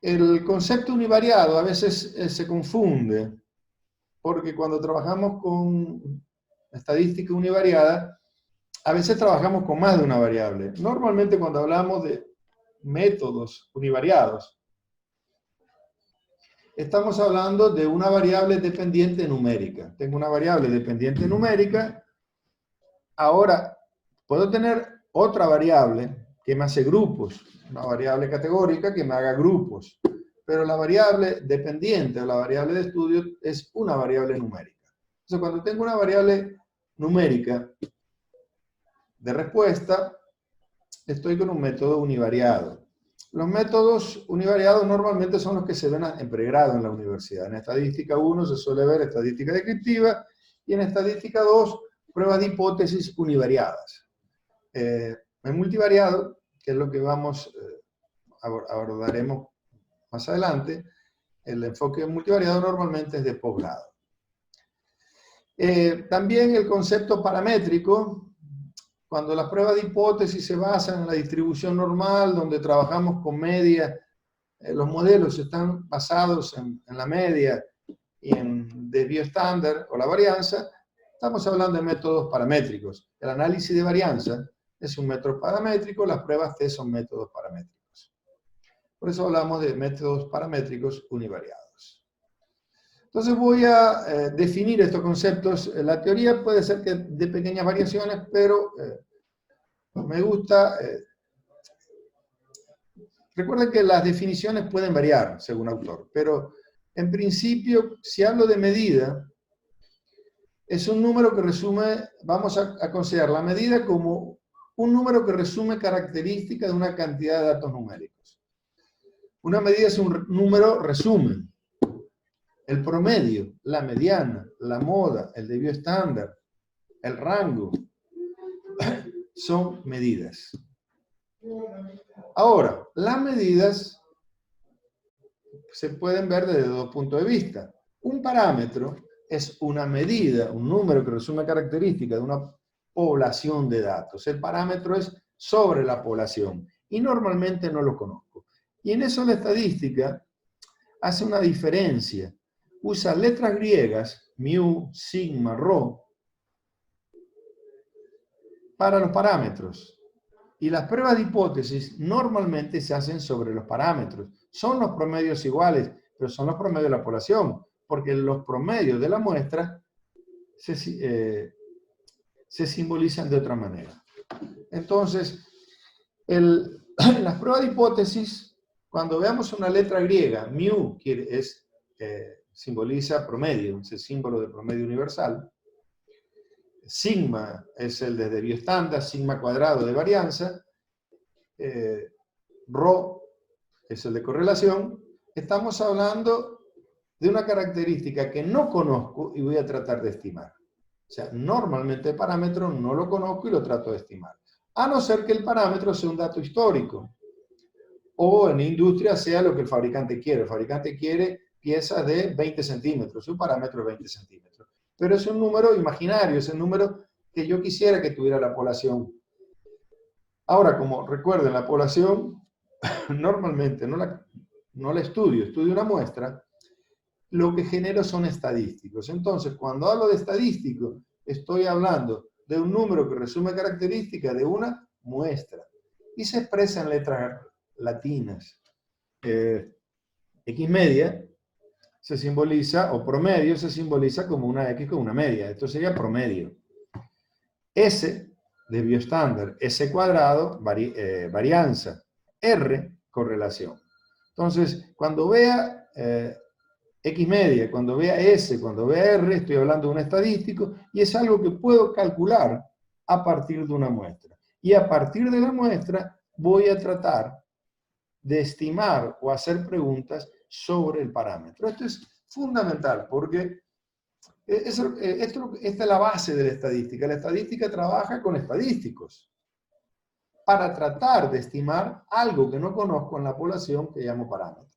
El concepto univariado a veces se confunde, porque cuando trabajamos con estadística univariada, a veces trabajamos con más de una variable. Normalmente cuando hablamos de métodos univariados, estamos hablando de una variable dependiente numérica. Tengo una variable dependiente numérica. Ahora, puedo tener otra variable que me hace grupos, una variable categórica que me haga grupos. Pero la variable dependiente o la variable de estudio es una variable numérica. Entonces, cuando tengo una variable numérica de respuesta, estoy con un método univariado. Los métodos univariados normalmente son los que se ven en pregrado en la universidad. En estadística 1 se suele ver estadística descriptiva y en estadística 2 pruebas de hipótesis univariadas. En multivariado, que es lo que abordaremos más adelante, el enfoque multivariado normalmente es de posgrado. También el concepto paramétrico, cuando las pruebas de hipótesis se basan en la distribución normal, donde trabajamos con media, los modelos están basados en la media y en desvío estándar o la varianza, estamos hablando de métodos paramétricos. El análisis de varianza es un método paramétrico, las pruebas T son métodos paramétricos. Por eso hablamos de métodos paramétricos univariados. Entonces voy a definir estos conceptos. La teoría puede ser que de pequeñas variaciones, pero me gusta. Recuerden que las definiciones pueden variar según autor, pero en principio, si hablo de medida, es un número que resume, vamos a considerar la medida como un número que resume características de una cantidad de datos numéricos. Una medida es un número resumen. El promedio, la mediana, la moda, el desvío estándar, el rango, son medidas. Ahora, las medidas se pueden ver desde dos puntos de vista. Un parámetro es una medida, un número que resume características de una población de datos. El parámetro es sobre la población y normalmente no lo conozco. Y en eso la estadística hace una diferencia. Usa letras griegas, mu, sigma, rho, para los parámetros. Y las pruebas de hipótesis normalmente se hacen sobre los parámetros. Son los promedios iguales, pero son los promedios de la población, porque los promedios de la muestra se simbolizan de otra manera. Entonces, las pruebas de hipótesis, cuando veamos una letra griega, mu simboliza promedio, es el símbolo de promedio universal. Sigma es el de desvío estándar, sigma cuadrado de varianza, rho es el de correlación. Estamos hablando de una característica que no conozco y voy a tratar de estimar. O sea, normalmente el parámetro no lo conozco y lo trato de estimar. A no ser que el parámetro sea un dato histórico. O en industria sea lo que el fabricante quiere. El fabricante quiere piezas de 20 centímetros. Su parámetro es 20 centímetros. Pero es un número imaginario, es el número que yo quisiera que tuviera la población. Ahora, como recuerden, la población normalmente no la estudio una muestra, lo que genero son estadísticos. Entonces, cuando hablo de estadístico, estoy hablando de un número que resume características de una muestra y se expresa en letras latinas. X media se simboliza, o promedio se simboliza como una X con una media. Esto sería promedio. S, desvío estándar. S cuadrado, varianza. R, correlación. Entonces, cuando vea X media, cuando vea S, cuando vea R, estoy hablando de un estadístico y es algo que puedo calcular a partir de una muestra. Y a partir de la muestra voy a tratar de estimar o hacer preguntas sobre el parámetro. Esto es fundamental porque esta es la base de la estadística. La estadística trabaja con estadísticos para tratar de estimar algo que no conozco en la población que llamo parámetro.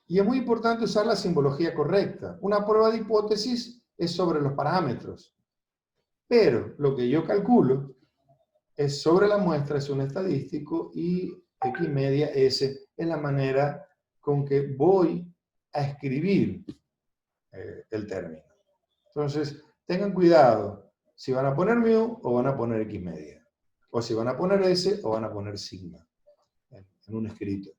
Y es muy importante usar la simbología correcta. Una prueba de hipótesis es sobre los parámetros. Pero lo que yo calculo es sobre la muestra, es un estadístico, y X media S es la manera con que voy a escribir el término. Entonces, tengan cuidado si van a poner mu o van a poner X media, o si van a poner S o van a poner sigma en un escrito.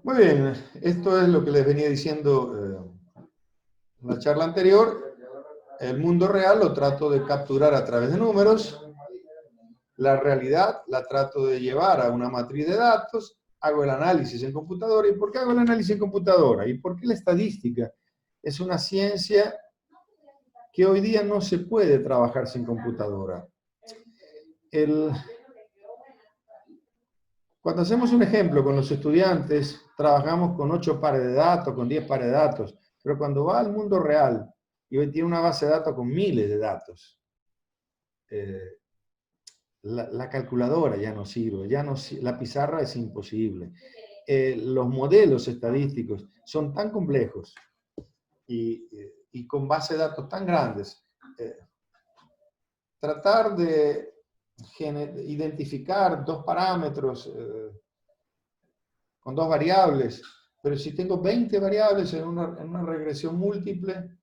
Muy bien, esto es lo que les venía diciendo en la charla anterior. El mundo real lo trato de capturar a través de números. La realidad la trato de llevar a una matriz de datos. Hago el análisis en computadora. ¿Y por qué hago el análisis en computadora? ¿Y por qué la estadística es una ciencia que hoy día no se puede trabajar sin computadora? Cuando hacemos un ejemplo con los estudiantes, trabajamos con 8 pares de datos, con 10 pares de datos, pero cuando va al mundo real y hoy tiene una base de datos con miles de datos, la calculadora ya no sirve, la pizarra es imposible. Los modelos estadísticos son tan complejos y con base de datos tan grandes. Tratar de identificar 2 parámetros con 2 variables, pero si tengo 20 variables en una regresión múltiple,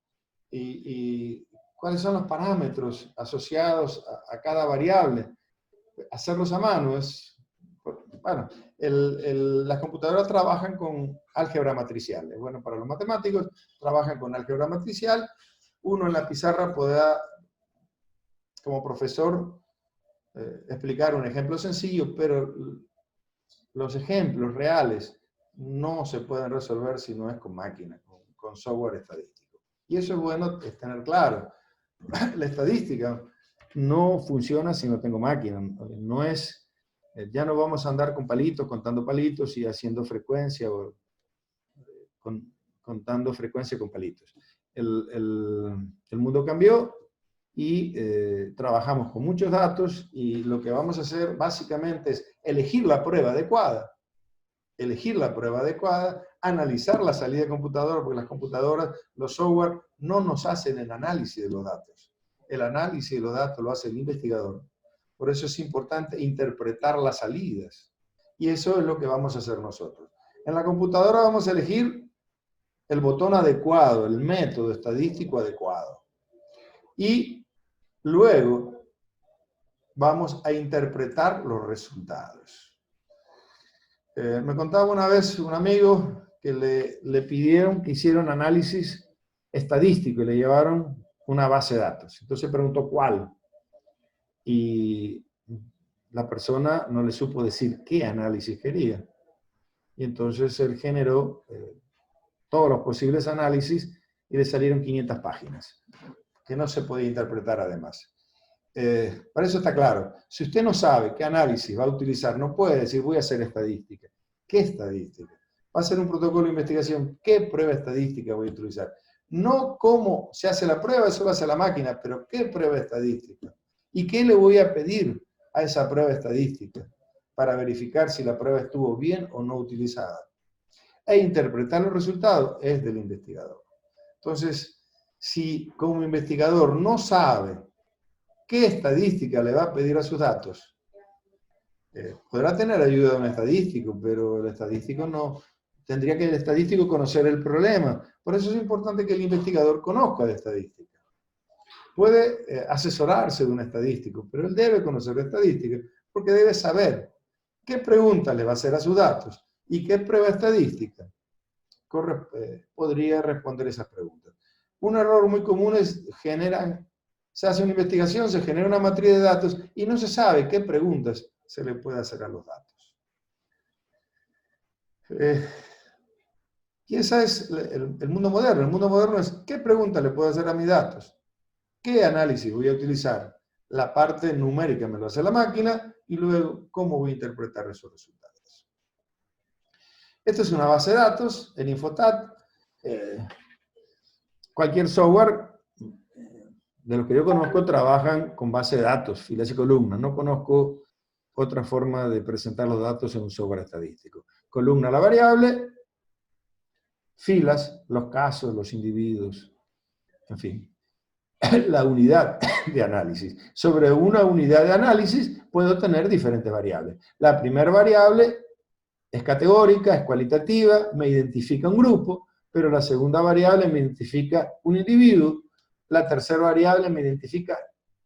y cuáles son los parámetros asociados a cada variable, hacerlos a mano es... Bueno, las computadoras trabajan con álgebra matricial. Bueno, para los matemáticos trabajan con álgebra matricial. Uno en la pizarra podrá, como profesor, explicar un ejemplo sencillo, pero los ejemplos reales no se pueden resolver si no es con máquina, con software estadístico. Y eso es bueno tener claro. La estadística no funciona si no tengo máquina. No es, ya no vamos a andar con palitos, contando palitos y haciendo frecuencia o contando frecuencia con palitos. El mundo cambió y trabajamos con muchos datos, y lo que vamos a hacer básicamente es elegir la prueba adecuada, analizar la salida de computadora, porque las computadoras, los software, no nos hacen el análisis de los datos. El análisis de los datos lo hace el investigador. Por eso es importante interpretar las salidas. Y eso es lo que vamos a hacer nosotros. En la computadora vamos a elegir el botón adecuado, el método estadístico adecuado. Y luego vamos a interpretar los resultados. Me contaba una vez un amigo que le pidieron que hiciera un análisis estadístico y le llevaron una base de datos. Entonces preguntó cuál. Y la persona no le supo decir qué análisis quería. Y entonces él generó todos los posibles análisis y le salieron 500 páginas, que no se podía interpretar además. Para eso está claro. Si usted no sabe qué análisis va a utilizar, no puede decir voy a hacer estadística. ¿Qué estadística? Va a ser un protocolo de investigación. ¿Qué prueba estadística voy a utilizar? No cómo se hace la prueba, eso lo hace la máquina, pero ¿qué prueba estadística? ¿Y qué le voy a pedir a esa prueba estadística para verificar si la prueba estuvo bien o no utilizada? E interpretar los resultados es del investigador. Entonces, si como investigador no sabe qué estadística le va a pedir a sus datos, podrá tener ayuda de un estadístico, pero el estadístico no... Tendría que el estadístico conocer el problema. Por eso es importante que el investigador conozca de estadística. Puede asesorarse de un estadístico, pero él debe conocer de estadística, porque debe saber qué preguntas le va a hacer a sus datos y qué prueba estadística podría responder esas preguntas. Un error muy común es se hace una investigación, se genera una matriz de datos y no se sabe qué preguntas se le puede hacer a los datos. Y ese es el mundo moderno. El mundo moderno es qué pregunta le puedo hacer a mis datos, qué análisis voy a utilizar. La parte numérica me lo hace la máquina y luego cómo voy a interpretar esos resultados. Esta es una base de datos en Infotat. Cualquier software de los que yo conozco trabajan con base de datos, filas y columnas. No conozco otra forma de presentar los datos en un software estadístico. Columna la variable, filas, los casos, los individuos, en fin. la unidad de análisis. Sobre una unidad de análisis puedo tener diferentes variables. La primera variable es categórica, es cualitativa, me identifica un grupo, pero la segunda variable me identifica un individuo, la tercera variable me identifica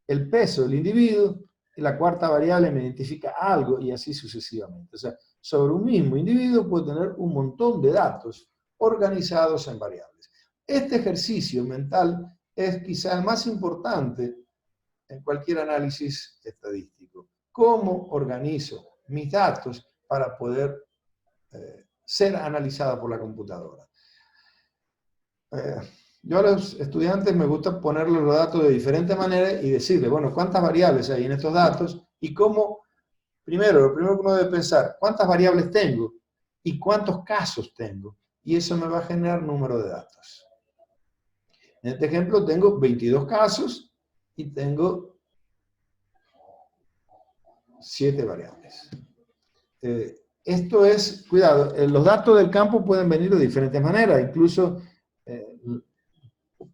el peso del individuo, y la cuarta variable me identifica algo, y así sucesivamente. O sea, sobre un mismo individuo puedo tener un montón de datos organizados en variables. Este ejercicio mental es quizá el más importante en cualquier análisis estadístico. ¿Cómo organizo mis datos para poder ser analizada por la computadora? Yo a los estudiantes me gusta ponerles los datos de diferentes maneras y decirles, bueno, ¿cuántas variables hay en estos datos? Y cómo, lo primero que uno debe pensar, ¿cuántas variables tengo? ¿Y cuántos casos tengo? Y eso me va a generar número de datos. En este ejemplo tengo 22 casos y tengo 7 variables. Esto es, cuidado, los datos del campo pueden venir de diferentes maneras, incluso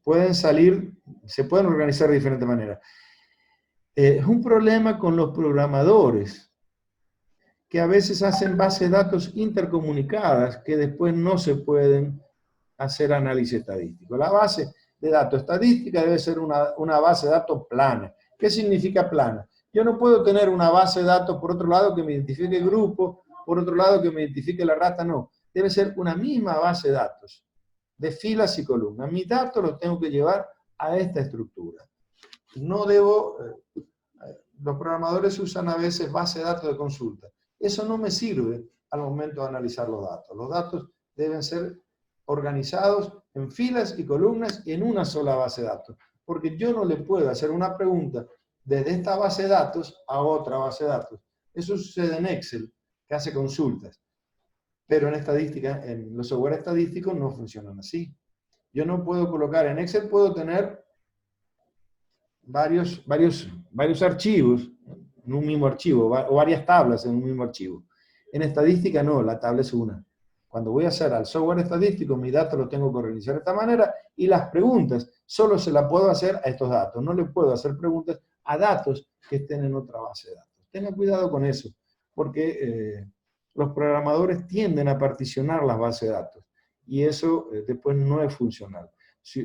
pueden salir, se pueden organizar de diferentes maneras. Es un problema con los programadores, que a veces hacen bases de datos intercomunicadas que después no se pueden hacer análisis estadístico. La base de datos estadística debe ser una base de datos plana. ¿Qué significa plana? Yo no puedo tener una base de datos, por otro lado, que me identifique el grupo, por otro lado, que me identifique la rata, no. Debe ser una misma base de datos, de filas y columnas. Mis datos los tengo que llevar a esta estructura. No debo... los programadores usan a veces base de datos de consulta. Eso no me sirve al momento de analizar los datos. Los datos deben ser organizados en filas y columnas en una sola base de datos. Porque yo no le puedo hacer una pregunta desde esta base de datos a otra base de datos. Eso sucede en Excel, que hace consultas. Pero en estadística, en los software estadísticos no funcionan así. Yo no puedo colocar, en Excel puedo tener varios archivos en un mismo archivo, o varias tablas en un mismo archivo. En estadística no, la tabla es una. Cuando voy a hacer al software estadístico, mis datos los tengo que organizar de esta manera, y las preguntas solo se las puedo hacer a estos datos. No le puedo hacer preguntas a datos que estén en otra base de datos. Tenga cuidado con eso, porque los programadores tienden a particionar las bases de datos, y eso después no es funcional.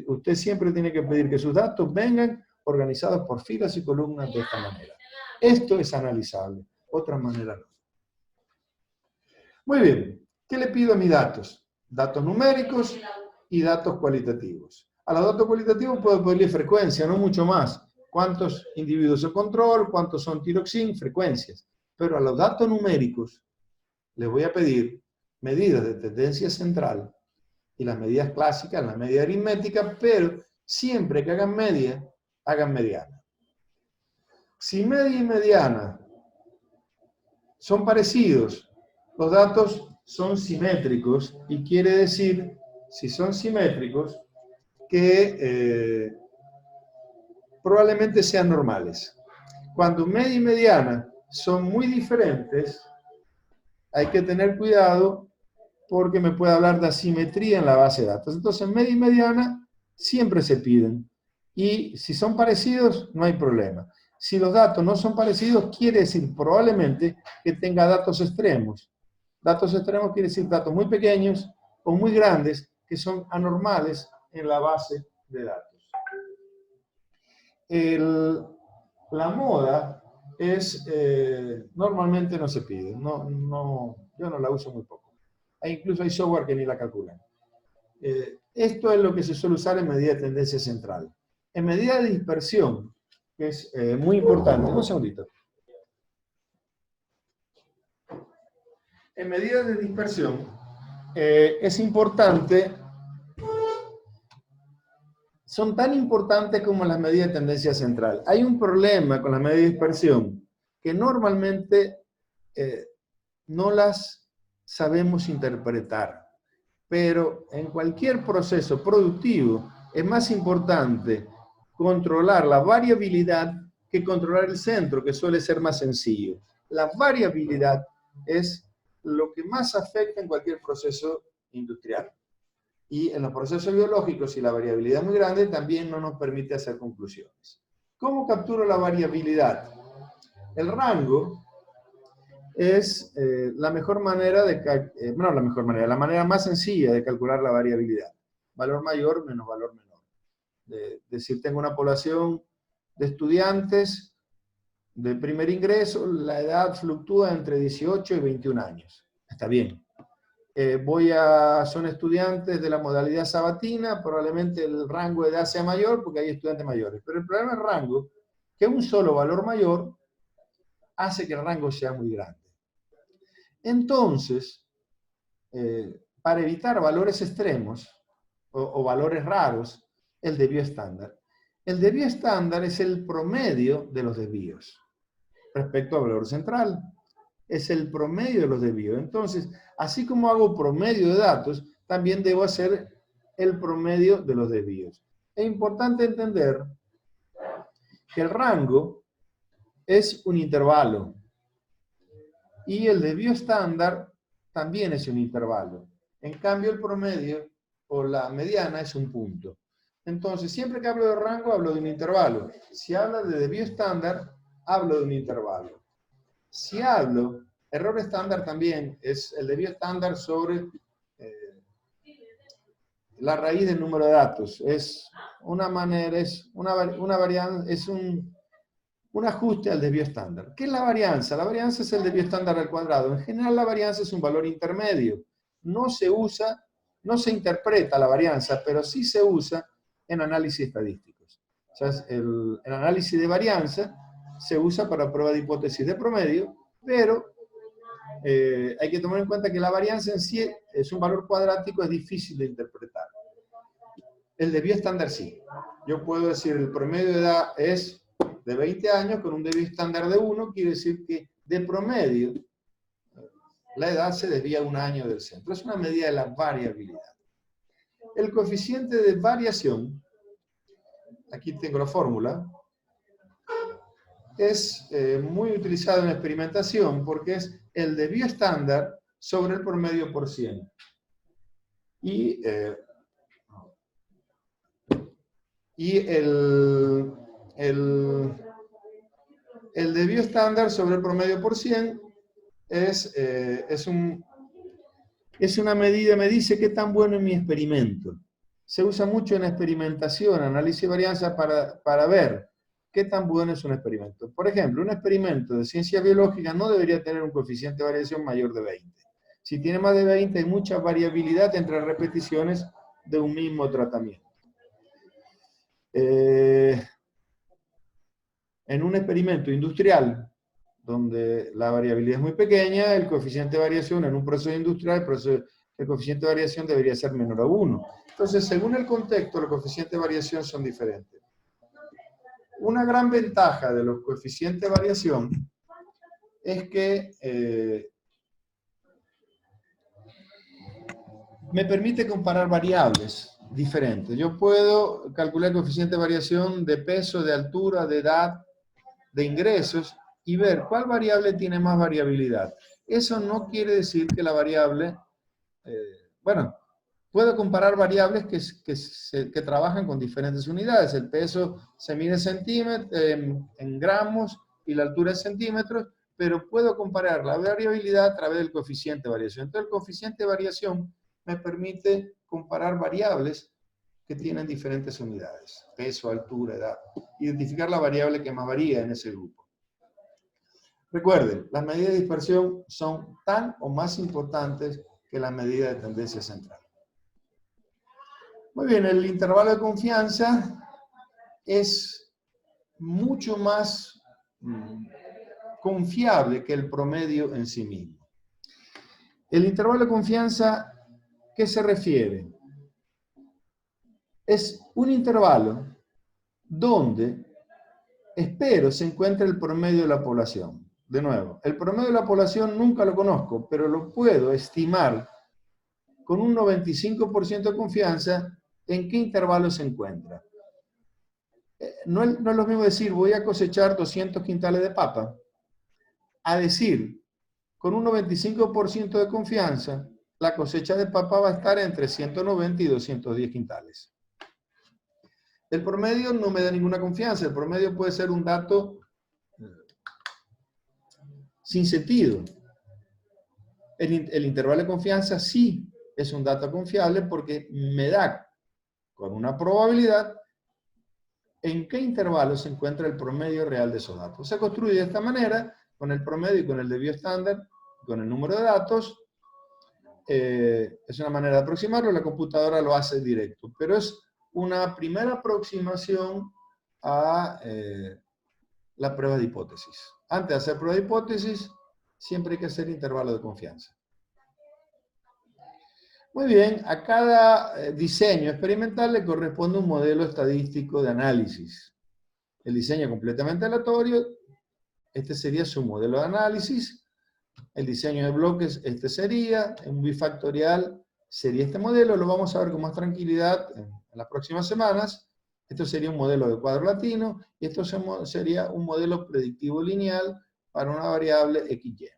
Usted siempre tiene que pedir que sus datos vengan organizados por filas y columnas de esta manera. Esto es analizable, otra manera no. Muy bien, ¿qué le pido a mis datos? Datos numéricos y datos cualitativos. A los datos cualitativos puedo pedirle frecuencia, no mucho más. ¿Cuántos individuos de control? ¿Cuántos son tiroxin? Frecuencias. Pero a los datos numéricos les voy a pedir medidas de tendencia central y las medidas clásicas, la media aritmética, pero siempre que hagan media, hagan mediana. Si media y mediana son parecidos, los datos son simétricos, y quiere decir, si son simétricos, que probablemente sean normales. Cuando media y mediana son muy diferentes, hay que tener cuidado porque me puede hablar de asimetría en la base de datos. Entonces, media y mediana siempre se piden. Y si son parecidos, no hay problema. Si los datos no son parecidos, quiere decir probablemente que tenga datos extremos. Datos extremos quiere decir datos muy pequeños o muy grandes que son anormales en la base de datos. La moda es, normalmente no se pide. Yo no la uso muy poco. Incluso hay software que ni la calculan. Esto es lo que se suele usar en medida de tendencia central. En medida de dispersión, que es muy importante. Un segundito. En medida de dispersión, es importante, son tan importantes como las medidas de tendencia central. Hay un problema con las medidas de dispersión, que normalmente no las sabemos interpretar. Pero en cualquier proceso productivo es más importante controlar la variabilidad que controlar el centro, que suele ser más sencillo. La variabilidad es lo que más afecta en cualquier proceso industrial. Y en los procesos biológicos, si la variabilidad es muy grande, también no nos permite hacer conclusiones. ¿Cómo capturo la variabilidad? El rango es la mejor manera la manera más sencilla de calcular la variabilidad. Valor mayor menos valor menor. Decir, tengo una población de estudiantes de primer ingreso, la edad fluctúa entre 18 y 21 años. Está bien. Son estudiantes de la modalidad sabatina, probablemente el rango de edad sea mayor porque hay estudiantes mayores. Pero el problema del rango, que un solo valor mayor hace que el rango sea muy grande. Entonces, para evitar valores extremos o valores raros, el desvío estándar. El desvío estándar es el promedio de los desvíos respecto al valor central. Es el promedio de los desvíos. Entonces, así como hago promedio de datos, también debo hacer el promedio de los desvíos. Es importante entender que el rango es un intervalo y el desvío estándar también es un intervalo. En cambio, el promedio o la mediana es un punto. Entonces, siempre que hablo de rango, hablo de un intervalo. Si hablo de desvío estándar, hablo de un intervalo. Si hablo, error estándar también es el desvío estándar sobre la raíz del número de datos. Es una manera, es una varianza, es un ajuste al desvío estándar. ¿Qué es la varianza? La varianza es el desvío estándar al cuadrado. En general, la varianza es un valor intermedio. No se usa, no se interpreta la varianza, pero sí se usa en análisis estadísticos. O sea, el análisis de varianza se usa para prueba de hipótesis de promedio, pero hay que tomar en cuenta que la varianza en sí es un valor cuadrático, es difícil de interpretar. El desvío estándar sí. Yo puedo decir el promedio de edad es de 20 años con un desvío estándar de 1, quiere decir que de promedio la edad se desvía un año del centro. Es una medida de la variabilidad. El coeficiente de variación, aquí tengo la fórmula, es muy utilizado en experimentación porque es el desvío estándar sobre el promedio por 100. Y el desvío estándar sobre el promedio por 100 es una medida, me dice qué tan bueno es mi experimento. Se usa mucho en experimentación, análisis de varianza para ver qué tan bueno es un experimento. Por ejemplo, un experimento de ciencia biológica no debería tener un coeficiente de variación mayor de 20. Si tiene más de 20, hay mucha variabilidad entre repeticiones de un mismo tratamiento. En un experimento industrial, donde la variabilidad es muy pequeña, el coeficiente de variación en un proceso industrial, el coeficiente de variación debería ser menor a 1. Entonces, según el contexto, los coeficientes de variación son diferentes. Una gran ventaja de los coeficientes de variación es que me permite comparar variables diferentes. Yo puedo calcular el coeficiente de variación de peso, de altura, de edad, de ingresos, y ver cuál variable tiene más variabilidad. Eso no quiere decir que la variable, puedo comparar variables que trabajan con diferentes unidades. El peso se mide en gramos y la altura en centímetros, pero puedo comparar la variabilidad a través del coeficiente de variación. Entonces, el coeficiente de variación me permite comparar variables que tienen diferentes unidades, peso, altura, edad, identificar la variable que más varía en ese grupo. Recuerden, las medidas de dispersión son tan o más importantes que las medidas de tendencia central. Muy bien, el intervalo de confianza es mucho más confiable que el promedio en sí mismo. El intervalo de confianza, ¿qué se refiere? Es un intervalo donde espero se encuentre el promedio de la población. De nuevo, el promedio de la población nunca lo conozco, pero lo puedo estimar con un 95% de confianza en qué intervalo se encuentra. No es lo mismo decir voy a cosechar 200 quintales de papa, a decir con un 95% de confianza la cosecha de papa va a estar entre 190 y 210 quintales. El promedio no me da ninguna confianza. El promedio puede ser un dato sin sentido. El intervalo de confianza sí es un dato confiable porque me da con una probabilidad en qué intervalo se encuentra el promedio real de esos datos. Se construye de esta manera, con el promedio y con el desvío estándar, con el número de datos. Es una manera de aproximarlo, la computadora lo hace directo, pero es una primera aproximación a la prueba de hipótesis. Antes de hacer prueba de hipótesis, siempre hay que hacer intervalo de confianza. Muy bien, a cada diseño experimental le corresponde un modelo estadístico de análisis. El diseño completamente aleatorio, este sería su modelo de análisis. El diseño de bloques, este sería. Un bifactorial sería este modelo. Lo vamos a ver con más tranquilidad en las próximas semanas. Esto sería un modelo de cuadro latino. Y esto sería un modelo predictivo lineal para una variable XY.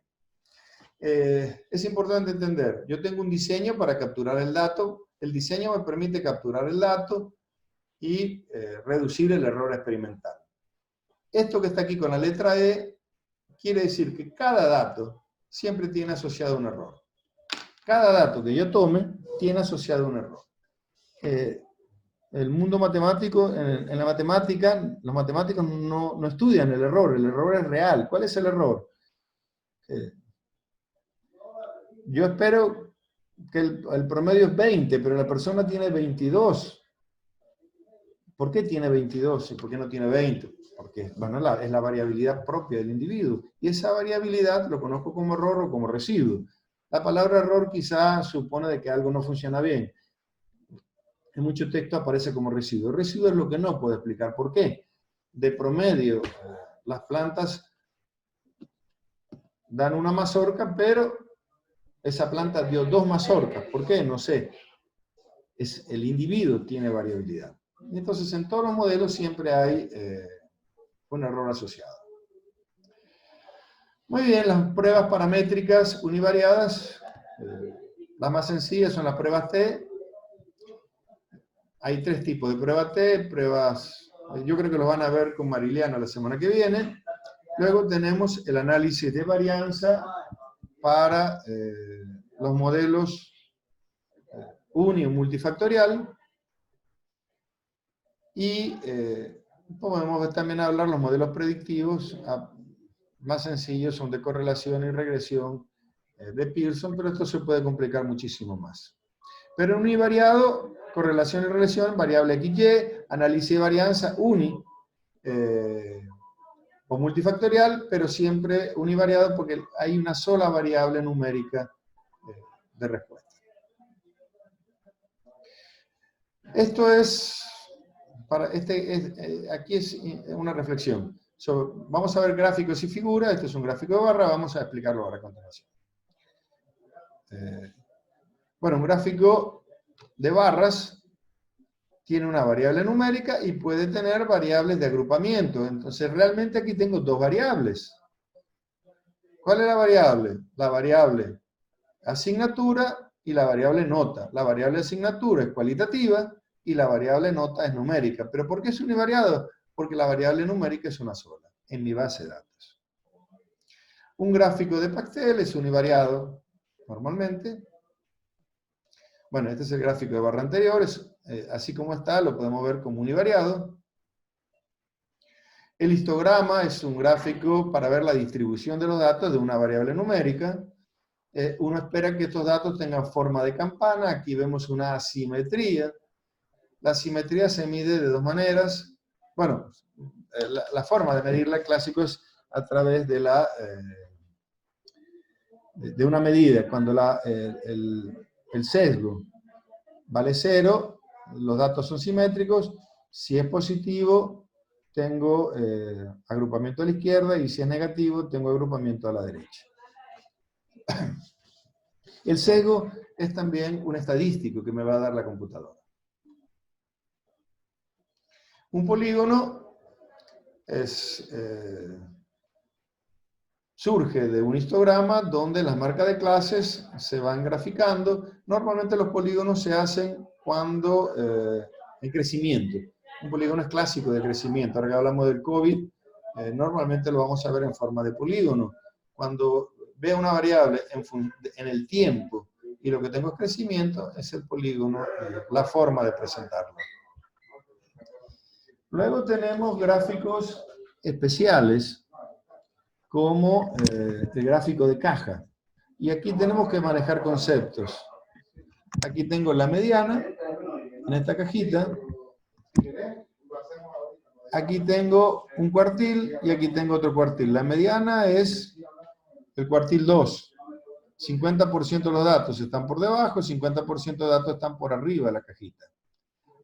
Es importante entender, yo tengo un diseño para capturar el dato. El diseño me permite capturar el dato y reducir el error experimental. Esto que está aquí con la letra E quiere decir que cada dato siempre tiene asociado un error. Cada dato que yo tome tiene asociado un error. El mundo matemático, en la matemática, los matemáticos no estudian el error es real. ¿Cuál es el error? Yo espero que el promedio es 20, pero la persona tiene 22. ¿Por qué tiene 22 y por qué no tiene 20? Porque bueno, es la variabilidad propia del individuo. Y esa variabilidad lo conozco como error o como residuo. La palabra error quizá supone de que algo no funciona bien. En muchos textos aparece como residuo. El residuo es lo que no puedo explicar. ¿Por qué? De promedio, las plantas dan una mazorca, pero esa planta dio 2 mazorcas. ¿Por qué? No sé. El individuo tiene variabilidad. Entonces, en todos los modelos siempre hay un error asociado. Muy bien, las pruebas paramétricas univariadas, las más sencillas son las pruebas T. Hay 3 tipos de pruebas T, pruebas, yo creo que los van a ver con Mariliano la semana que viene. Luego tenemos el análisis de varianza para los modelos uni o multifactorial. Y podemos también hablar los modelos predictivos, más sencillos, son de correlación y regresión de Pearson, pero esto se puede complicar muchísimo más. Pero en univariado, correlación y regresión, variable XY, análisis de varianza, uni o multifactorial, pero siempre univariado porque hay una sola variable numérica de respuesta. Esto es, aquí es una reflexión. Vamos a ver gráficos y figuras. Este es un gráfico de barra, vamos a explicarlo ahora a continuación. Bueno, un gráfico de barras tiene una variable numérica y puede tener variables de agrupamiento. Entonces, realmente aquí tengo 2 variables. ¿Cuál es la variable? La variable asignatura y la variable nota. La variable asignatura es cualitativa y la variable nota es numérica. ¿Pero por qué es univariado? Porque la variable numérica es una sola en mi base de datos. Un gráfico de Pastel es univariado normalmente. Bueno, este es el gráfico de barra anterior, así como está, lo podemos ver como univariado. El histograma es un gráfico para ver la distribución de los datos de una variable numérica. Uno espera que estos datos tengan forma de campana. Aquí vemos una asimetría. La asimetría se mide de 2 maneras. Bueno, la forma de medirla clásico es a través de de una medida. Cuando el sesgo vale 0, los datos son simétricos. Si es positivo, tengo agrupamiento a la izquierda, y si es negativo, tengo agrupamiento a la derecha. El sesgo es también un estadístico que me va a dar la computadora. Un polígono es surge de un histograma donde las marcas de clases se van graficando. Normalmente los polígonos se hacen cuando en crecimiento. Un polígono es clásico de crecimiento. Ahora que hablamos del COVID, normalmente lo vamos a ver en forma de polígono. Cuando veo una variable en el tiempo y lo que tengo es crecimiento, es el polígono, la forma de presentarlo. Luego tenemos gráficos especiales, como el gráfico de caja. Y aquí tenemos que manejar conceptos. Aquí tengo la mediana, en esta cajita. Aquí tengo un cuartil y aquí tengo otro cuartil. La mediana es el cuartil 2. 50% de los datos están por debajo, 50% de datos están por arriba de la cajita.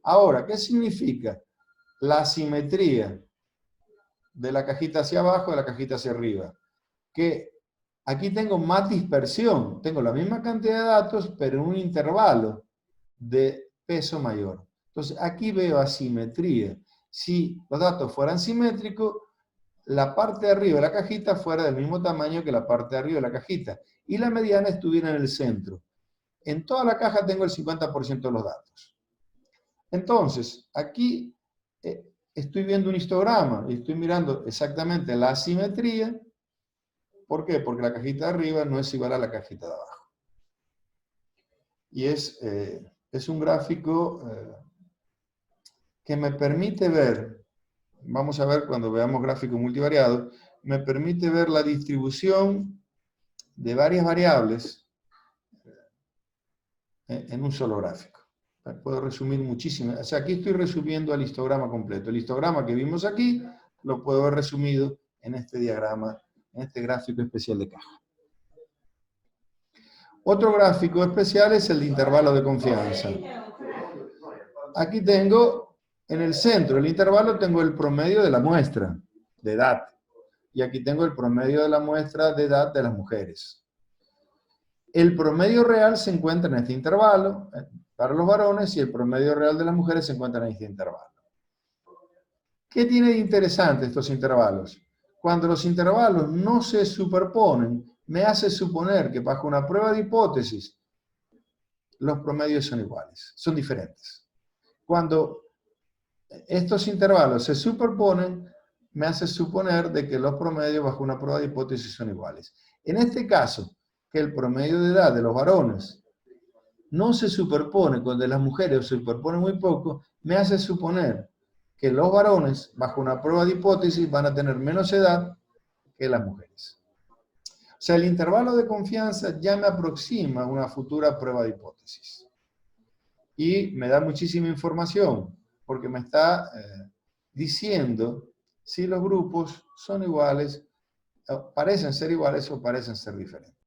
Ahora, ¿qué significa la asimetría de la cajita hacia abajo, de la cajita hacia arriba? Que aquí tengo más dispersión, tengo la misma cantidad de datos, pero en un intervalo de peso mayor. Entonces, aquí veo asimetría. Si los datos fueran simétricos, la parte de arriba de la cajita fuera del mismo tamaño que la parte de arriba de la cajita, y la mediana estuviera en el centro. En toda la caja tengo el 50% de los datos. Entonces, aquí estoy viendo un histograma y estoy mirando exactamente la asimetría. ¿Por qué? Porque la cajita de arriba no es igual a la cajita de abajo. Y es un gráfico que me permite ver, vamos a ver cuando veamos gráficos multivariados, me permite ver la distribución de varias variables en un solo gráfico. Puedo resumir muchísimo. O sea, aquí estoy resumiendo el histograma completo. El histograma que vimos aquí lo puedo ver resumido en este diagrama, en este gráfico especial de caja. Otro gráfico especial es el de intervalo de confianza. Aquí tengo, en el centro del intervalo, tengo el promedio de la muestra de edad. Y aquí tengo el promedio de la muestra de edad de las mujeres. El promedio real se encuentra en este intervalo para los varones y el promedio real de las mujeres se encuentra en este intervalo. ¿Qué tiene de interesante estos intervalos? Cuando los intervalos no se superponen, me hace suponer que bajo una prueba de hipótesis los promedios son iguales, son diferentes. Cuando estos intervalos se superponen, me hace suponer de que los promedios bajo una prueba de hipótesis son iguales. En este caso, que el promedio de edad de los varones no se superpone con el de las mujeres o se superpone muy poco, me hace suponer que los varones, bajo una prueba de hipótesis, van a tener menos edad que las mujeres. O sea, el intervalo de confianza ya me aproxima a una futura prueba de hipótesis. Y me da muchísima información, porque me está diciendo si los grupos son iguales, parecen ser iguales o parecen ser diferentes.